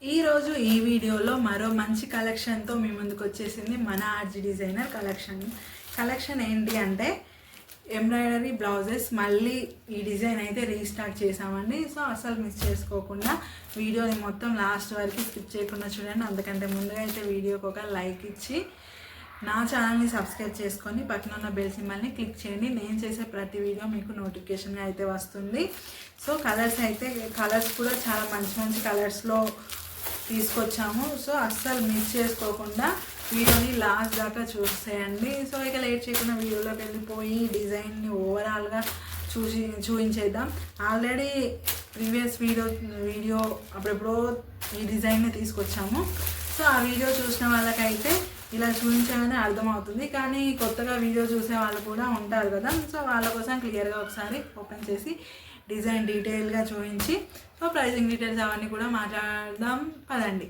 ఈరోజు ఈ వీడియోలో మరో మంచి కలెక్షన్తో మీ ముందుకు వచ్చేసింది మన ఆర్జీ డిజైనర్ కలెక్షన్ ఏంటి అంటే ఎంబ్రాయిడరీ బ్లౌజెస్ మళ్ళీ ఈ డిజైన్ అయితే రీస్టార్ట్ చేసామండి. సో అసలు మిస్ చేసుకోకుండా వీడియోని మొత్తం లాస్ట్ వరకు స్కిప్ చేయకుండా చూడండి. అందుకంటే ముందుగా అయితే వీడియోకి ఒక లైక్ ఇచ్చి నా ఛానల్ని సబ్స్క్రైబ్ చేసుకొని పక్కన ఉన్న బెల్ సింబల్ని క్లిక్ చేయండి. నేను చేసే ప్రతి వీడియో మీకు నోటిఫికేషన్గా అయితే వస్తుంది. సో కలర్స్ కూడా చాలా మంచి కలర్స్లో తీసుకొచ్చాము. సో అస్సలు మిస్ చేసుకోకుండా వీడియోని లాస్ట్ దాకా చూసేయండి. సో ఇక లేట్ చేయకుండా వీడియోలోకి వెళ్ళిపోయి డిజైన్ని ఓవరాల్గా చూపించేద్దాం. ఆల్రెడీ ప్రీవియస్ వీడియో అప్పుడెప్పుడో ఈ డిజైన్ని తీసుకొచ్చాము. సో ఆ వీడియో చూసిన వాళ్ళకైతే ఇలా చూపించాలని అర్థమవుతుంది, కానీ కొత్తగా వీడియో చూసే వాళ్ళు కూడా ఉంటారు కదా. సో వాళ్ళ కోసం క్లియర్గా ఒకసారి ఓపెన్ చేసి డిజైన్ డీటెయిల్గా చూపించి సో ప్రైజింగ్ డీటెయిల్స్ అవన్నీ కూడా మాట్లాడదాం పదండి.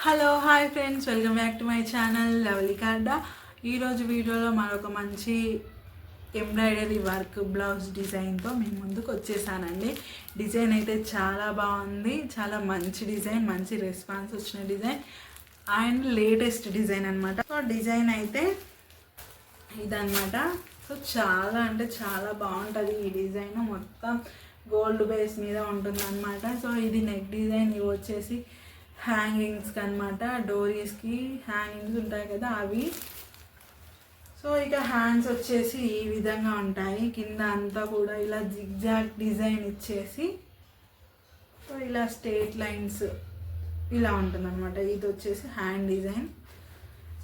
Hello hi friends, welcome back to my channel lovely కార్డా. ఈరోజు వీడియోలో మరొక మంచి ఎంబ్రాయిడరీ వర్క్ బ్లౌజ్ డిజైన్తో మేము ముందుకు వచ్చేసానండి. డిజైన్ అయితే చాలా బాగుంది, చాలా మంచి డిజైన్, మంచి రెస్పాన్స్ వచ్చిన డిజైన్ అండ్ లేటెస్ట్ డిజైన్ అనమాట. సో డిజైన్ అయితే ఇదన్నమాట. సో చాలా అంటే చాలా బాగుంటుంది ఈ డిజైన్. మొత్తం గోల్డ్ బేస్ మీద ఉంటుంది అనమాట. సో ఇది నెక్ డిజైన్, ఇవి వచ్చేసి హ్యాంగింగ్స్కి అనమాట. డోరీస్కి హ్యాంగింగ్స్ ఉంటాయి కదా అవి. సో ఇక హ్యాండ్స్ వచ్చేసి ఈ విధంగా ఉంటాయి. కింద అంతా కూడా ఇలా జిగ్జాగ్ డిజైన్ ఇచ్చేసి సో ఇలా స్ట్రేట్ లైన్స్ ఇలా ఉంటుంది అనమాట. ఇది వచ్చేసి హ్యాండ్ డిజైన్.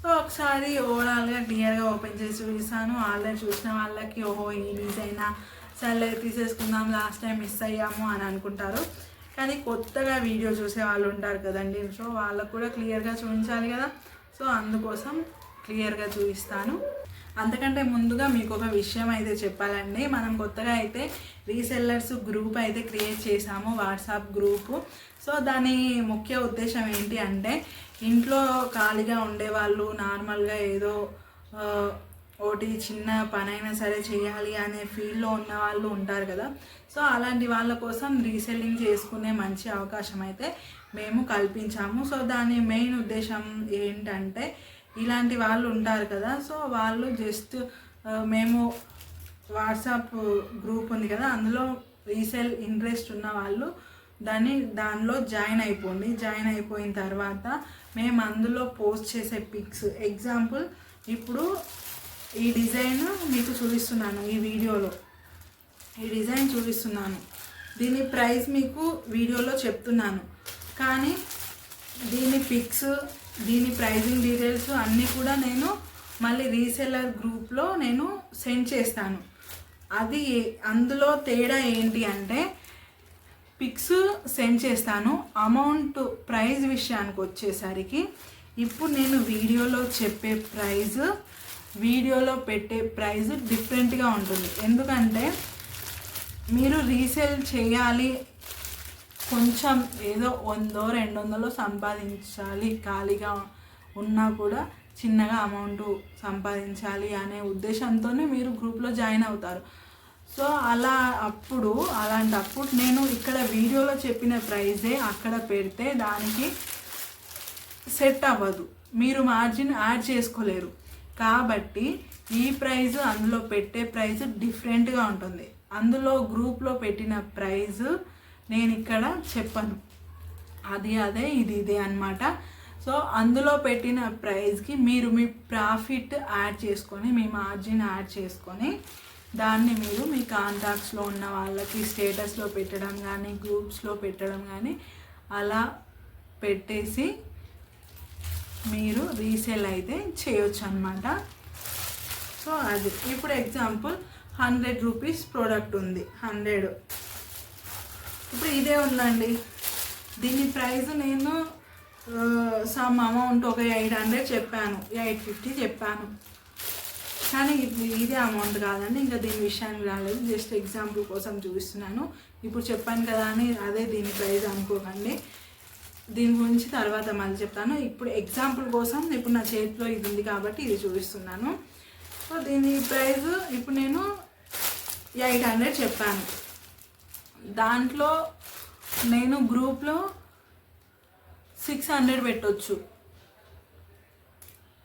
సో ఒకసారి ఓవరాల్గా క్లియర్గా ఓపెన్ చేసి చూపిస్తాను. ఆల్రెడీ చూసిన వాళ్ళకి ఓహో ఈ డిజైనా, సరే తీసేసుకుందాం లాస్ట్ టైం మిస్ అయ్యాము అని అనుకుంటారు. కానీ కొత్తగా వీడియో చూసే వాళ్ళు ఉంటారు కదండి. సో వాళ్ళకు కూడా క్లియర్గా చూపించాలి కదా. సో అందుకోసం క్లియర్గా చూపిస్తాను. అంతకంటే ముందుగా మీకు ఒక విషయం అయితే చెప్పాలండి. మనం కొత్తగా అయితే రీసెల్లర్స్ గ్రూప్ అయితే క్రియేట్ చేసాము, వాట్సాప్ గ్రూపు. సో దాని ముఖ్య ఉద్దేశం ఏంటి అంటే ఇంట్లో ఖాళీగా ఉండేవాళ్ళు, నార్మల్గా ఏదో ఒకటి చిన్న పనైనా సరే చేయాలి అనే ఫీల్డ్లో ఉన్న వాళ్ళు ఉంటారు కదా. సో అలాంటి వాళ్ళ కోసం రీసెల్లింగ్ చేసుకునే మంచి అవకాశం అయితే మేము కల్పించాము. సో దాని మెయిన్ ఉద్దేశం ఏంటంటే ఇలాంటి వాళ్ళు ఉంటారు కదా. సో వాళ్ళు జస్ట్ మేము వాట్సాప్ గ్రూప్ ఉంది కదా, అందులో రీసేల్ ఇంట్రెస్ట్ ఉన్న వాళ్ళు దానిలో జాయిన్ అయిపోండి. జాయిన్ అయిపోయిన తర్వాత మేము అందులో పోస్ట్ చేసే పిక్స్, ఎగ్జాంపుల్ ఇప్పుడు ఈ డిజైన్ మీకు చూపిస్తున్నాను, ఈ వీడియోలో ఈ డిజైన్ చూపిస్తున్నాను. దీని ప్రైస్ మీకు వీడియోలో చెప్తున్నాను, కానీ దీని పిక్స్, దీని ప్రైజింగ్ డీటెయిల్స్ అన్నీ కూడా నేను మళ్ళీ రీసెల్లర్ గ్రూప్లో నేను సెండ్ చేస్తాను. అది అందులో తేడా ఏంటి అంటే పిక్స్ సెండ్ చేస్తాను, అమౌంట్ ప్రైస్ విషయానికి వచ్చేసరికి ఇప్పుడు నేను వీడియోలో చెప్పే ప్రైస్, వీడియోలో పెట్టే ప్రైస్ డిఫరెంట్గా ఉంటుంది. ఎందుకంటే మీరు రీసేల్ చేయాలి, కొంచెం ఏదో 100-200 సంపాదించాలి, ఖాళీగా ఉన్నా కూడా చిన్నగా అమౌంట్ సంపాదించాలి అనే ఉద్దేశంతోనే మీరు గ్రూప్లో జాయిన్ అవుతారు. సో అలాంటప్పుడు నేను ఇక్కడ వీడియోలో చెప్పిన ప్రైజే అక్కడ పెడితే దానికి సెట్ అవ్వదు, మీరు మార్జిన్ యాడ్ చేసుకోలేరు. కాబట్టి ఈ ప్రైజ్ అందులో పెట్టే ప్రైజ్ డిఫరెంట్గా ఉంటుంది. అందులో గ్రూప్లో పెట్టిన ప్రైజ్ నేను ఇక్కడ చెప్పను, అదే ఇది అన్నమాట. సో అందులో పెట్టిన ప్రైస్కి మీరు మీ ప్రాఫిట్ యాడ్ చేసుకొని, మీ మార్జిన్ యాడ్ చేసుకొని దాన్ని మీరు మీ కాంటాక్ట్స్లో ఉన్న వాళ్ళకి స్టేటస్లో పెట్టడం కానీ, గ్రూప్స్లో పెట్టడం కానీ అలా పెట్టేసి మీరు రీసేల్ అయితే చేయొచ్చు అన్నమాట. సో అది ఇప్పుడు ఎగ్జాంపుల్ 100 రూపీస్ ప్రోడక్ట్ ఉంది, 100. ఇప్పుడు ఇదే ఉందండి, దీని ప్రైస్ నేను సమ్ అమౌంట్ ఒక 800 చెప్పాను, 850 చెప్పాను, కానీ ఇదే అమౌంట్ కాదండి. ఇంకా దీని విషయానికి రాలేదు, జస్ట్ ఎగ్జాంపుల్ కోసం చూపిస్తున్నాను. ఇప్పుడు చెప్పాను కదా అని అదే దీని ప్రైస్ అనుకోకండి, దీని గురించి తర్వాత మళ్ళీ చెప్తాను. ఇప్పుడు ఎగ్జాంపుల్ కోసం ఇప్పుడు నా చేతిలో ఇది ఉంది కాబట్టి ఇది చూపిస్తున్నాను. సో దీని ప్రైస్ ఇప్పుడు నేను 800 చెప్పాను. దాంట్లో నేను గ్రూప్లో 600 పెట్టొచ్చు.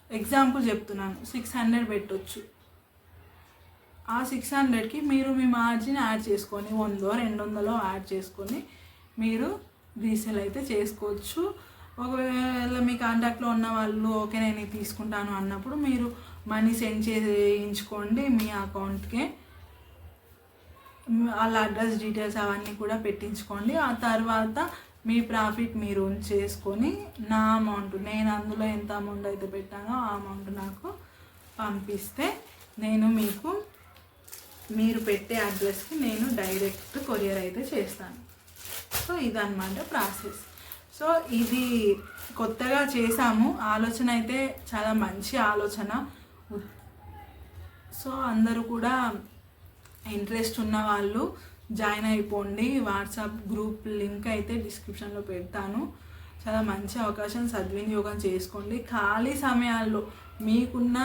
ఎగ్జాంపుల్ చెప్తున్నాను, 600 పెట్టొచ్చు. ఆ 600కి మీరు మీ మార్జిన్ యాడ్ చేసుకొని 100-200 యాడ్ చేసుకొని మీరు రీసేల్ అయితే చేసుకోవచ్చు. ఒకవేళ మీ కాంటాక్ట్లో ఉన్న వాళ్ళు ఓకే నేను ఇది తీసుకుంటాను అన్నప్పుడు మీరు మనీ సెండ్ చేయించుకోండి మీ అకౌంట్కే. వాళ్ళ అడ్రస్ డీటెయిల్స్ అవన్నీ కూడా పెట్టించుకోండి. ఆ తర్వాత మీ ప్రాఫిట్ మీరు చేసుకొని నా అమౌంట్, నేను అందులో ఎంత అమౌంట్ అయితే పెట్టానో ఆ అమౌంట్ నాకు పంపిస్తే నేను మీకు మీరు పెట్టే అడ్రస్కి నేను డైరెక్ట్ కొరియర్ అయితే చేస్తాను. సో ఇదన్నమాట ప్రాసెస్. సో ఇది కొత్తగా చేసాము. ఆలోచన అయితే చాలా మంచి ఆలోచన. సో అందరూ కూడా ఇంట్రెస్ట్ ఉన్న వాళ్ళు జాయిన్ అయిపోండి. వాట్సాప్ గ్రూప్ లింక్ అయితే డిస్క్రిప్షన్లో పెడతాను. చాలా మంచి అవకాశం, సద్వినియోగం చేసుకోండి. ఖాళీ సమయాల్లో మీకున్న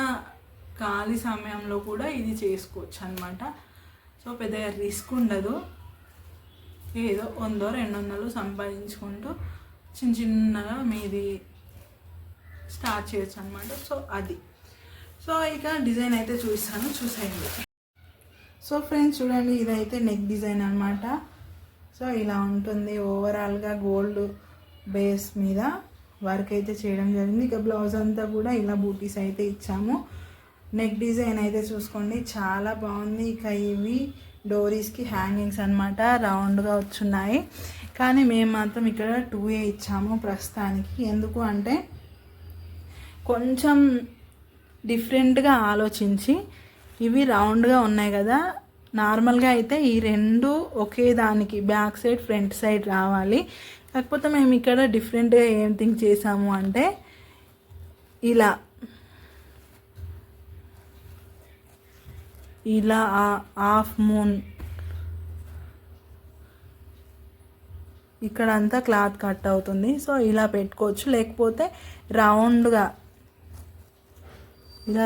ఖాళీ సమయంలో కూడా ఇది చేసుకోవచ్చు అన్నమాట. సో పెద్దగా రిస్క్ ఉండదు. ఏదో 100-200 సంపాదించుకుంటూ చిన్నగా మీది స్టార్ట్ చేయొచ్చు అనమాట. సో అది. సో ఇక డిజైన్ అయితే చూసేయండి. సో ఫ్రెండ్స్ చూడండి, ఇదైతే నెక్ డిజైన్ అనమాట. సో ఇలా ఉంటుంది. ఓవరాల్గా గోల్డ్ బేస్ మీద వర్క్ అయితే చేయడం జరిగింది. ఇక బ్లౌజ్ అంతా కూడా ఇలా బూటీస్ అయితే ఇచ్చాము. నెక్ డిజైన్ అయితే చూసుకోండి, చాలా బాగుంది. ఇక ఇవి డోరీస్కి హ్యాంగింగ్స్ అనమాట, రౌండ్గా వచ్చున్నాయి. కానీ మేము మాత్రం ఇక్కడ 2A ఇచ్చాము ప్రస్తుతానికి. ఎందుకు అంటే కొంచెం డిఫరెంట్గా ఆలోచించి, ఇవి రౌండ్గా ఉన్నాయి కదా, నార్మల్గా అయితే ఈ రెండు ఒకే దానికి బ్యాక్ సైడ్ ఫ్రంట్ సైడ్ రావాలి. కాకపోతే మేము ఇక్కడ డిఫరెంట్గా ఏం థింక్ చేసాము అంటే ఇలా హాఫ్ మూన్ ఇక్కడ అంతా క్లాత్ కట్ అవుతుంది. సో ఇలా పెట్టుకోవచ్చు. లేకపోతే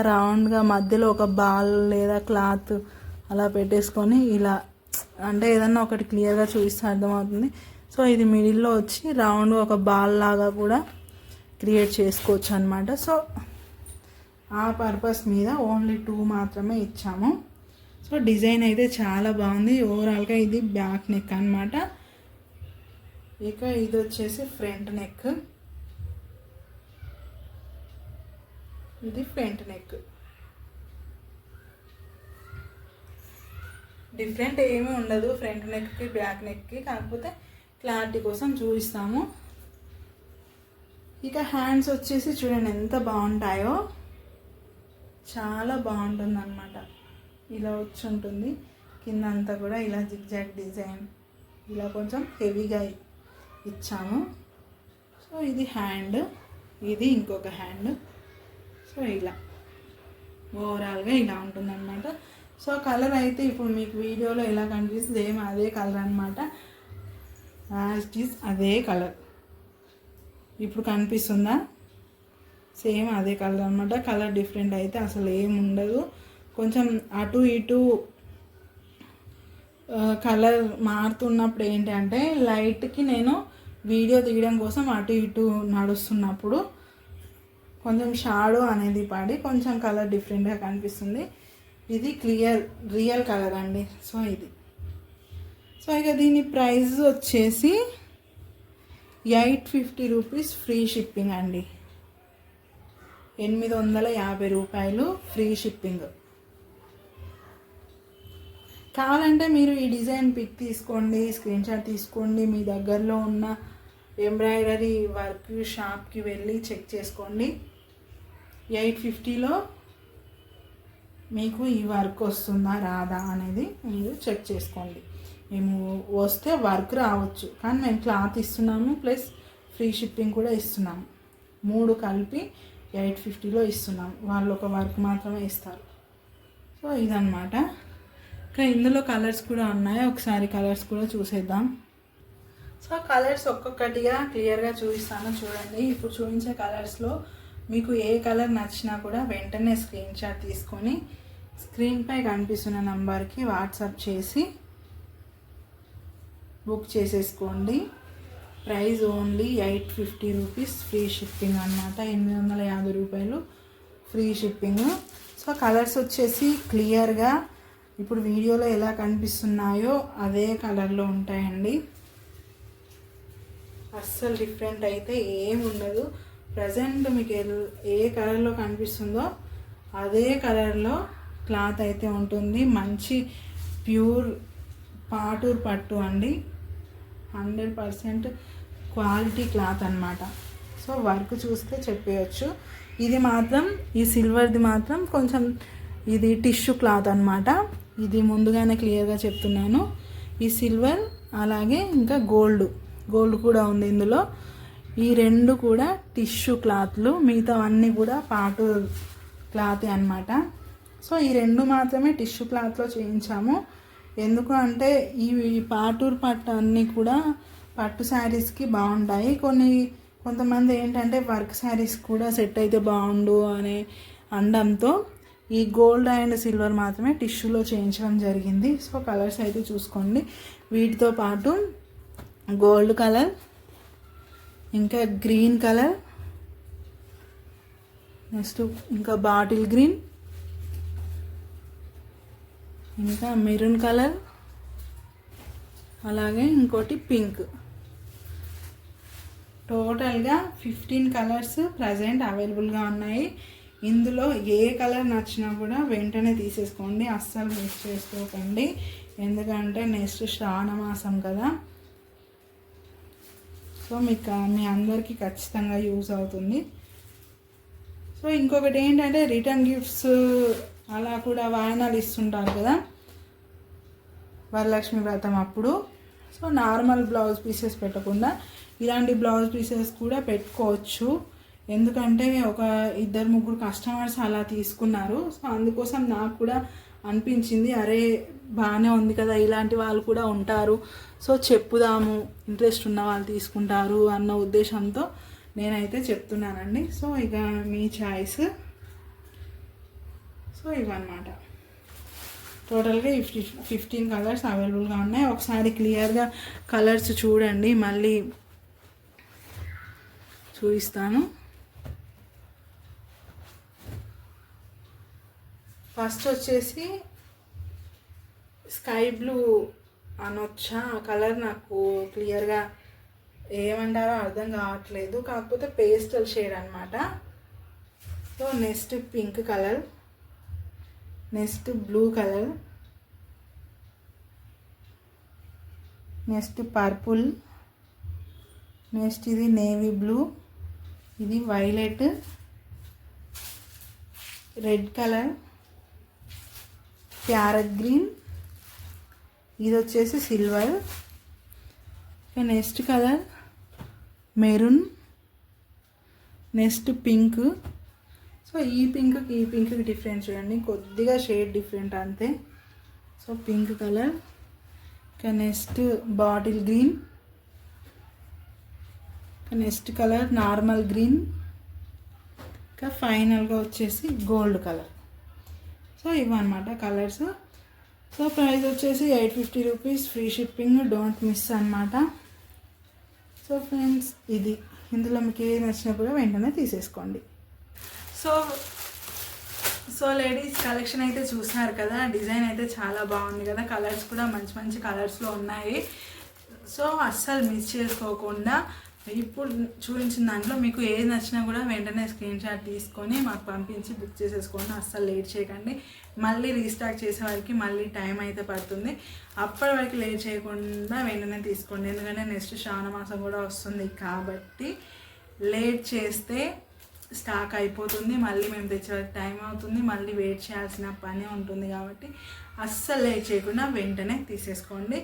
రౌండ్గా మధ్యలో ఒక బాల్ లేదా క్లాత్ అలా పెట్టేసుకొని ఇలా, అంటే ఏదన్నా ఒకటి క్లియర్గా చూపిస్తే అర్థమవుతుంది. సో ఇది మిడిల్లో వచ్చి రౌండ్ ఒక బాల్ లాగా కూడా క్రియేట్ చేసుకోవచ్చు అనమాట. సో ఆ పర్పస్ మీద ఓన్లీ 2 మాత్రమే ఇచ్చాము. సో డిజైన్ అయితే చాలా బాగుంది. ఓవరాల్గా ఇది బ్యాక్ నెక్ అనమాట. ఇక ఇది వచ్చేసి ఫ్రంట్ నెక్. ఇది ఫ్రంట్ నెక్. డిఫరెంట్ ఏమీ ఉండదు ఫ్రంట్ నెక్కి బ్యాక్ నెక్కి, కాకపోతే క్లారిటీ కోసం చూపిస్తాము. ఇక హ్యాండ్స్ వచ్చేసి చూడండి ఎంత బాగుంటాయో, చాలా బాగుంటుంది అనమాట. ఇలా వచ్చి ఉంటుంది. కింద అంతా కూడా ఇలా జిగ్జాగ్ డిజైన్, ఇలా కొంచెం హెవీగా ఇచ్చాము. సో ఇది హ్యాండ్, ఇది ఇంకొక హ్యాండ్. సో ఇలా ఓవరాల్గా ఇలా ఉంటుందన్నమాట. సో కలర్ అయితే ఇప్పుడు మీకు వీడియోలో ఎలా కనిపిస్తుంది సేమ్ అదే కలర్ అనమాట. యాజ్ ఇట్ ఈస్ అదే కలర్ ఇప్పుడు కనిపిస్తుందా, సేమ్ అదే కలర్ అనమాట. కలర్ డిఫరెంట్ అయితే అసలు ఏమి ఉండదు. కొంచెం అటు ఇటు కలర్ మారుతున్నప్పుడు ఏంటంటే లైట్కి నేను వీడియో తీయడం కోసం అటు ఇటు నడుస్తున్నప్పుడు కొంచెం షాడో అనేది పడి కొంచెం కలర్ డిఫరెంట్గా కనిపిస్తుంది. ఇది రియల్ కలర్ అండి. సో ఇది. సో ఇక దీని ప్రైస్ వచ్చేసి 850 రూపీస్ ఫ్రీ షిప్పింగ్ అండి. 850 రూపాయలు ఫ్రీ షిప్పింగ్. కావాలంటే మీరు ఈ డిజైన్ పిక్ తీసుకోండి, స్క్రీన్ షాట్ తీసుకోండి, మీ దగ్గరలో ఉన్న ఎంబ్రాయిడరీ వర్క్ షాప్కి వెళ్ళి చెక్ చేసుకోండి. 850లో మీకు ఈ వర్క్ వస్తుందా రాదా అనేది మీరు చెక్ చేసుకోండి. మేము వస్తే వర్క్ రావచ్చు, కానీ మేము క్లాత్ ఇస్తున్నాము ప్లస్ ఫ్రీ షిప్పింగ్ కూడా ఇస్తున్నాము. 3 కలిపి 850లో ఇస్తున్నాము. వాళ్ళు ఒక వర్క్ మాత్రమే ఇస్తారు. సో ఇదన్నమాట. ఇంకా ఇందులో కలర్స్ కూడా ఉన్నాయి, ఒకసారి కలర్స్ కూడా చూసేద్దాం. సో కలర్స్ ఒక్కొక్కటిగా క్లియర్గా చూపిస్తాను చూడండి. ఇప్పుడు చూపించే కలర్స్లో మీకు ఏ కలర్ నచ్చినా కూడా వెంటనే స్క్రీన్ షాట్ తీసుకొని స్క్రీన్పై కనిపిస్తున్న నంబర్కి వాట్సాప్ చేసి బుక్ చేసేసుకోండి. Price only 850 rupees, free shipping అన్నమాట. 850 రూపాయలు ఫ్రీ షిప్పింగ్. సో కలర్స్ వచ్చేసి క్లియర్గా ఇప్పుడు వీడియోలో ఎలా కనిపిస్తున్నాయో అదే కలర్లో ఉంటాయండి. అస్సలు డిఫరెంట్ అయితే ఏం ఉండదు. ప్రజెంట్ మీకు ఏ కలర్లో కనిపిస్తుందో అదే కలర్లో క్లాత్ అయితే ఉంటుంది. మంచి ప్యూర్ పాటూర్ పట్టు అండి, 100% క్వాలిటీ క్లాత్ అన్నమాట. సో వర్క్ చూస్తే చెప్పేయచ్చు. ఇది మాత్రం ఈ సిల్వర్ది మాత్రం కొంచెం ఇది టిష్యూ క్లాత్ అన్నమాట. ఇది ముందుగానే క్లియర్గా చెప్తున్నాను. ఈ సిల్వర్ అలాగే ఇంకా గోల్డ్ కూడా ఉంది ఇందులో. ఈ రెండు కూడా టిష్యూ క్లాత్లు, మిగతావన్నీ కూడా పాటూర్ క్లాత్ అన్నమాట. సో ఈ రెండు మాత్రమే టిష్యూ క్లాత్లో చేయించాము. ఎందుకు అంటే ఈ పాటూర్ పట్టు అన్నీ కూడా పట్టు శారీస్కి బాగుంటాయి. కొంతమంది ఏంటంటే వర్క్ శారీస్ కూడా సెట్ అయితే బాగుండు అనే అండంతో ఈ గోల్డ్ అండ్ సిల్వర్ మాత్రమే టిష్యూలో చేయించడం జరిగింది. సో కలర్స్ అయితే చూసుకోండి. వీటితో పాటు గోల్డ్ కలర్, ఇంకా గ్రీన్ కలర్, నెక్స్ట్ ఇంకా బాటిల్ గ్రీన్, ఇంకా మెరూన్ కలర్, అలాగే ఇంకోటి పింక్. టోటల్గా 15 కలర్స్ ప్రజెంట్ అవైలబుల్గా ఉన్నాయి. ఇందులో ఏ కలర్ నచ్చినా కూడా వెంటనే తీసేసుకోండి, అస్సలు మిస్ చేసుకోకండి. ఎందుకంటే నెక్స్ట్ శ్రావణ మాసం కదా. సో మీ అందరికీ ఖచ్చితంగా యూజ్ అవుతుంది. సో ఇంకొకటి ఏంటంటే రిటర్న్ గిఫ్ట్స్ అలా కూడా వాయినాలు ఇస్తుంటారు కదా వరలక్ష్మి వ్రతం అప్పుడు. సో నార్మల్ బ్లౌజ్ పీసెస్ పెట్టకుండా ఇలాంటి బ్లౌజ్ పీసెస్ కూడా పెట్టుకోవచ్చు. ఎందుకంటే ఒక 2-3 కస్టమర్స్ అలా తీసుకున్నారు. సో అందుకోసం నాకు కూడా అనిపించింది, అరే బాగానే ఉంది కదా, ఇలాంటి వాళ్ళు కూడా ఉంటారు, సో చెప్పుదాము, ఇంట్రెస్ట్ ఉన్న వాళ్ళు తీసుకుంటారు అన్న ఉద్దేశంతో నేనైతే చెప్తున్నానండి. సో ఇక మీ చాయిస్. సో ఇవన్నమాట. టోటల్గా 15 కలర్స్ అవైలబుల్గా ఉన్నాయి. ఒకసారి క్లియర్గా కలర్స్ చూడండి, మళ్ళీ చూపిస్తాను. ఫస్ట్ వచ్చేసి స్కై బ్లూ అనొచ్చా, ఆ కలర్ నాకు క్లియర్గా ఏమంటారో అర్థం కావట్లేదు, కాకపోతే పేస్టల్ షేడ్ అనమాట. So next pink colour, next blue colour, next purple, next ఇది నేవీ బ్లూ, ఇది violet, red colour, parrot green, ఇది వచ్చేసి silver. Next colour maroon, next pink. So ఈ పింక్కి డిఫరెన్స్ చూడండి, కొద్దిగా షేడ్ డిఫరెంట్ అంతే. సో పింక్ కలర్, ఇంకా next bottle green, next colour normal green, ఇంకా ఫైనల్గా వచ్చేసి గోల్డ్ కలర్. సో ఇవన్నమాట కలర్స్. సో ప్రైస్ వచ్చేసి 850 rupees, free shipping, don't miss అన్నమాట. సో ఫ్రెండ్స్ ఇది, ఇందులో మీకు ఏది నచ్చినా కూడా వెంటనే తీసేసుకోండి. సో లేడీస్ కలెక్షన్ అయితే చూస్తున్నారు కదా, డిజైన్ అయితే చాలా బాగుంది కదా, కలర్స్ కూడా మంచి మంచి కలర్స్లో ఉన్నాయి. సో అస్సలు మిస్ చేసుకోకుండా ఇప్పుడు చూపించిన దాంట్లో మీకు ఏది నచ్చినా కూడా వెంటనే స్క్రీన్ షాట్ తీసుకొని మాకు పంపించి బుక్ చేసేసుకోండి. అస్సలు లేట్ చేయకండి. మళ్ళీ రీస్టాక్ చేసే వారికి మళ్ళీ టైం అయితే పడుతుంది. అప్పటి వరకు లేట్ చేయకుండా వెంటనే తీసుకోండి. ఎందుకంటే నెక్స్ట్ శ్రావణ మాసం కూడా వస్తుంది కాబట్టి లేట్ చేస్తే స్టాక్ అయిపోతుంది, మళ్ళీ మేము తెచ్చే వరకు టైం అవుతుంది, మళ్ళీ వెయిట్ చేయాల్సిన పని ఉంటుంది. కాబట్టి అస్సలు లేట్ చేయకుండా వెంటనే తీసేసుకోండి.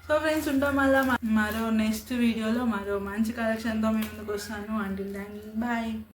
సో ఫ్రెండ్స్ ఉంటాం మళ్ళీ మరో నెక్స్ట్ వీడియోలో మరో మంచి కలెక్షన్తో మేము ముందుకు వస్తాను. Until then bye.